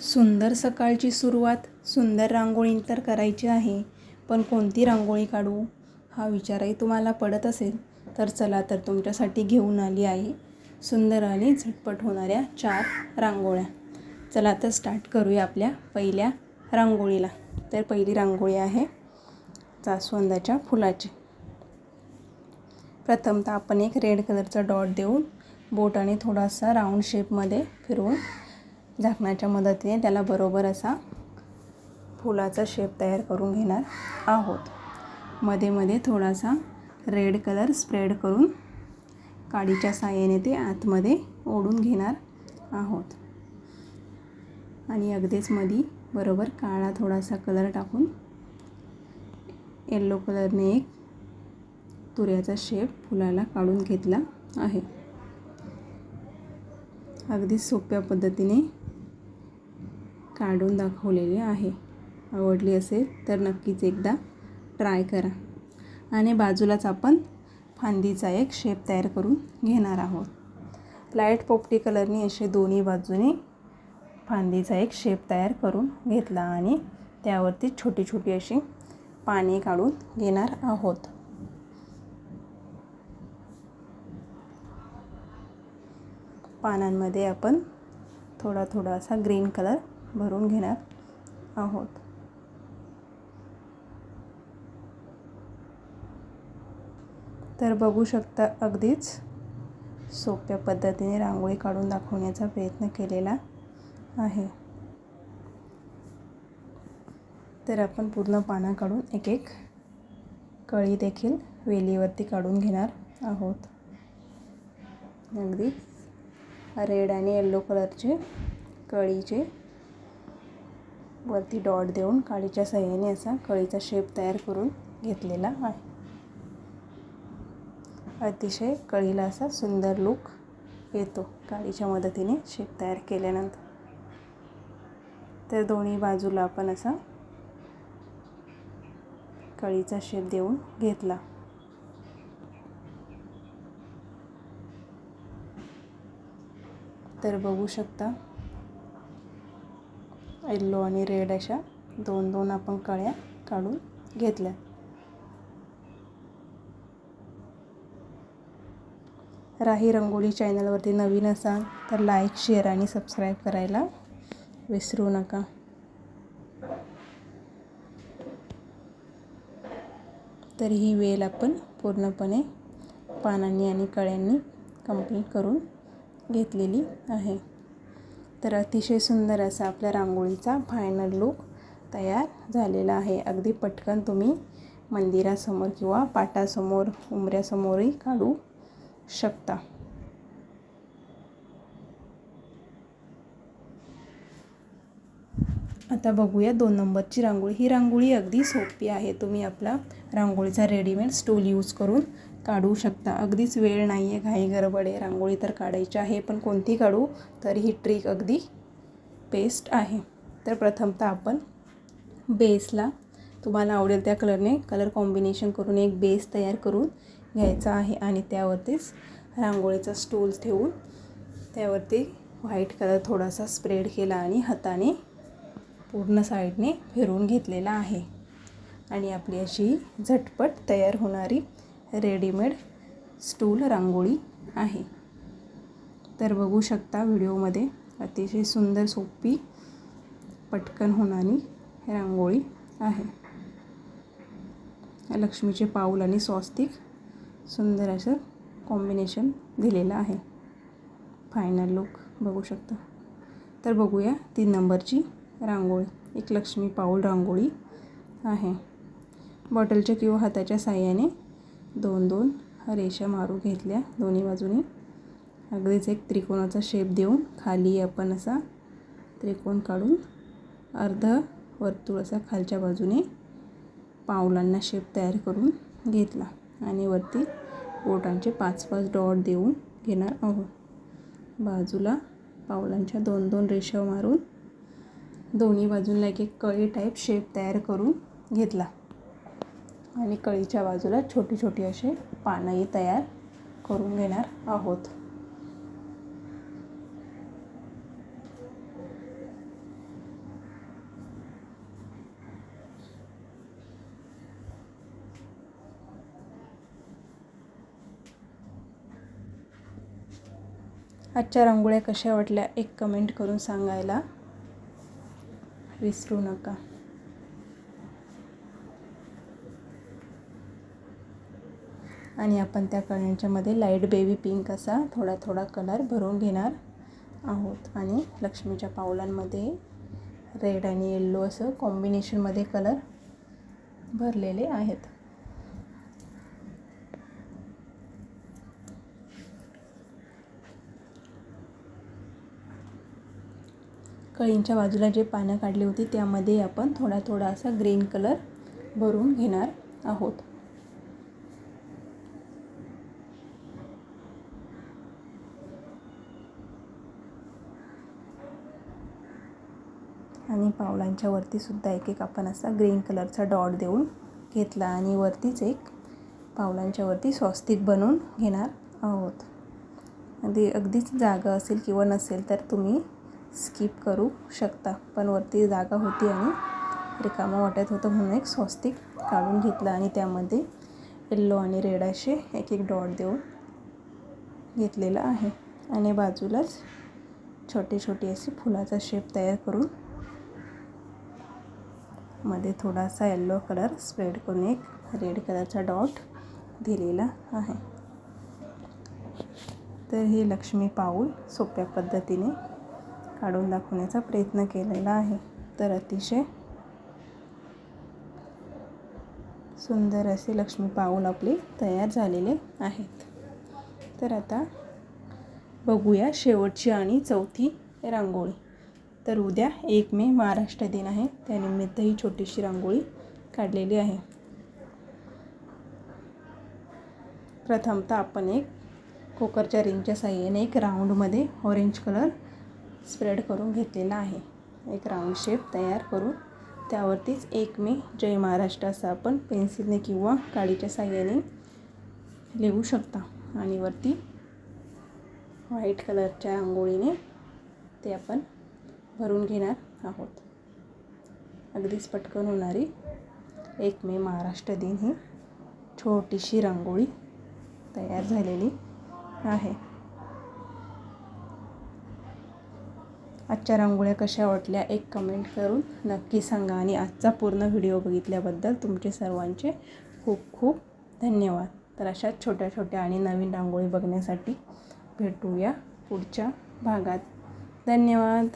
सुंदर सकाळची सुरुवात सुंदर रांगोळी तर करायची आहे, पण कोणती रांगोळी काढू हा विचारही तुम्हाला पडत असेल तर चला तर तुमच्यासाठी घेऊन आली आहे सुंदर आणि झटपट होणाऱ्या 4 रांगोळ्या। चला तर स्टार्ट करूया आपल्या पहिल्या रांगोळीला। तर पहिली रांगोळी आहे जास्वंदाच्या फुलाची। प्रथमतः आपण एक रेड कलरचा डॉट देऊन बोटाने थोडासा राऊंड शेपमध्ये फिरवून झाकणाच्या मदतीने त्याला बरोबर असा फुलाचा शेप तयार करून घेणार आहोत। मध्ये मध्ये थोडासा रेड कलर स्प्रेड करून काडीच्या साहाय्याने ते आतमध्ये ओढून घेणार आहोत आणि अगदीच मध्ये बरोबर काळा थोडासा कलर टाकून येलो कलरने एक तुऱ्याचा शेप फुलाला काढून घेतला आहे। अगदी सोप्या पद्धतीने काढून दाखवलेले आहे। आवडली असेल तर नक्कीच एकदा ट्राय करा। आणि बाजूलाच आपण फांदीचा एक शेप तयार करून घेणार आहोत। लाईट पोपटी कलरने असे दोन्ही बाजूने फांदीचा एक शेप तयार करून घेतला आणि त्यावरती छोटी छोटी अशी पाने काढून घेणार आहोत। पानांमध्ये आपण थोडा थोडा असा ग्रीन कलर भरून घेणार आहोत। तर बघू शकता अगदीच सोप्या पद्धतीने रांगोळी काढून दाखवण्याचा प्रयत्न केलेला आहे। तर आपण पूर्ण पाना काढून एक एक कळी देखील वेलीवरती काढून घेणार आहोत। अगदी रेड आणि येलो कलरचे कळीचे वरती डॉट देऊन काडीच्या साहाय्याने असा कळीचा शेप तयार करून घेतलेला आहे। अतिशय कळीला असा सुंदर लुक येतो काडीच्या मदतीने शेप तयार केल्यानंतर। तर दोन्ही बाजूला आपण असा कळीचा शेप देऊन घेतला। तर बघू शकता येलो आणि रेड अशा दोन दोन आपण कळ्या काढून घेतल्या। राही रंगोली चॅनलवरती नवीन असाल तर लाईक शेअर आणि सबस्क्राईब करायला विसरू नका। तर ही वेल आपण पूर्णपणे पानांनी आणि कळ्यांनी कंप्लीट करून घेतलेली आहे। तर अतिशय सुंदर असा आपल्या रांगोळीचा फायनल लुक तयार झालेला आहे। अगदी पटकन तुम्ही मंदिरासमोर किंवा पाटासमोर उंबऱ्यासमोरही काढू शकता। आता बघूया 2 नंबरची रांगोळी। ही रांगोळी अगदी सोपी आहे। तुम्ही आपला रांगोळीचा रेडीमेड स्टूल यूज करून काढू शकता। अगदीच वेळ नाही आहे, घाई गडबड आहे, रांगोळी तर काढायची आहे, पण कोणती काढू तर ही ट्रिक अगदी बेस्ट आहे। तर प्रथमतः आपण बेसला तुम्हाला आवडेल त्या कलरने कलर कॉम्बिनेशन करून एक बेस तयार करून घ्यायचा आहे आणि त्यावरतीच रांगोळीचा स्टूल ठेवून त्यावरती व्हाईट कलर थोडासा स्प्रेड केला आणि हाताने पूर्ण साईडने फिरवून घेतलेला आहे आणि आपली अशी झटपट तयार होणारी रेडीमेड स्टूल रांगोळी आहे। तर बघू शकता व्हिडिओमध्ये अतिशय सुंदर सोपी पटकन होणारी रांगोळी आहे। लक्ष्मीचे पाऊल आणि स्वस्तिक सुंदर असं कॉम्बिनेशन दिलेलं आहे। फायनल लुक बघू शकता। तर बघूया 3 नंबरची रांगोळी। एक लक्ष्मी पाऊल रांगोळी आहे। बॉटलच्या किंवा हाताच्या साहाय्याने 2-2 रेषा मारू घेतल्या दोन्ही बाजूनी। अगदीच एक त्रिकोणाचा शेप देऊन खाली आपण असा त्रिकोण काढून अर्ध वर्तुळ असा खालच्या बाजूने पाऊलांना शेप तयार करून घेतला आणि वरती बोटांचे 5-5 डॉट देऊन घेणार आहोत। बाजूला पाऊलांच्या 2-2 रेषा मारून दोन्ही बाजूला एक एक कळी टाईप शेप तयार करून घेतला आणि कळीच्या बाजूला छोटी छोटी असे पानंही तयार करून घेणार आहोत। आजच्या रांगोळ्या कशा वाटल्या एक कमेंट करून सांगायला विसरू नका. आणि आपण त्या कलरच्यामध्ये लाईट बेबी पिंक असा थोडा थोडा कलर भरून घेणार आहोत. आणि लक्ष्मीच्या पावलांमध्ये रेड आणि येल्लो असं कॉम्बिनेशनमध्ये कलर भरलेले आहेत. कळींच्या बाजूला जे पानं काढली होती त्यामध्ये आपण थोडा थोडा असा ग्रीन कलर भरून घेणार आहोत. आणि पावलांच्या वरती सुद्धा एक आपण असा ग्रीन कलरचा डॉट देऊन घेतला आणि वरतीच एक पावलांच्या वरती स्वस्तिक बनवून घेणार आहोत. आणि अगदीच जागा असेल किंवा नसेल तर तुम्ही स्किप करू शकता, पण वरती जागा होती आणि रिकामं वाटत होतं म्हणून एक स्वस्तिक काढून घेतलं आणि त्यामध्ये येल्लो आणि रेड असे एक एक डॉट देऊन घेतलेला आहे. आणि बाजूलाच छोटी छोटी अशी फुलाचा शेप तयार करून मध्ये थोडासा येल्लो कलर स्प्रेड करून एक रेड कलरचा डॉट दिलेला आहे. तर हे लक्ष्मी पाऊल सोप्या पद्धतीने काढून दाखवण्याचा प्रयत्न केलेला आहे. तर अतिशय सुंदर असे लक्ष्मी पाऊल आपले तयार झालेले आहेत. तर आता बघूया शेवटची आणि चौथी रांगोळी. तर उद्या 1 मे महाराष्ट्र दिन आहे, त्यानिमित्त ही छोटीशी रांगोळी काढलेली आहे. प्रथमतः आपण एक कुकरच्या रिंगच्या साहाय्याने एक राऊंडमध्ये ऑरेंज कलर स्प्रेड करून घेतलेला आहे. एक राऊंड शेप तयार करून त्यावरतीच 1 मे जय महाराष्ट्र असं आपण पेन्सिलने किंवा काडीच्या साहाय्याने लिहू शकता. आणि वरती व्हाईट कलरच्या रांगोळीने ते आपण भरून घेणार आहोत. अगदीच पटकन होणारी 1 मे महाराष्ट्र दिन ही छोटीशी रांगोळी तयार झालेली आहे. आजच्या रांगोळ्या कशा वाटल्या एक कमेंट करून नक्की सांगा. आणि आजचा पूर्ण व्हिडिओ बघितल्याबद्दल तुमचे सर्वांचे खूप खूप धन्यवाद. तर अशाच छोट्या छोट्या आणि नवीन रांगोळी बघण्यासाठी भेटूया पुढच्या भागात. धन्यवाद.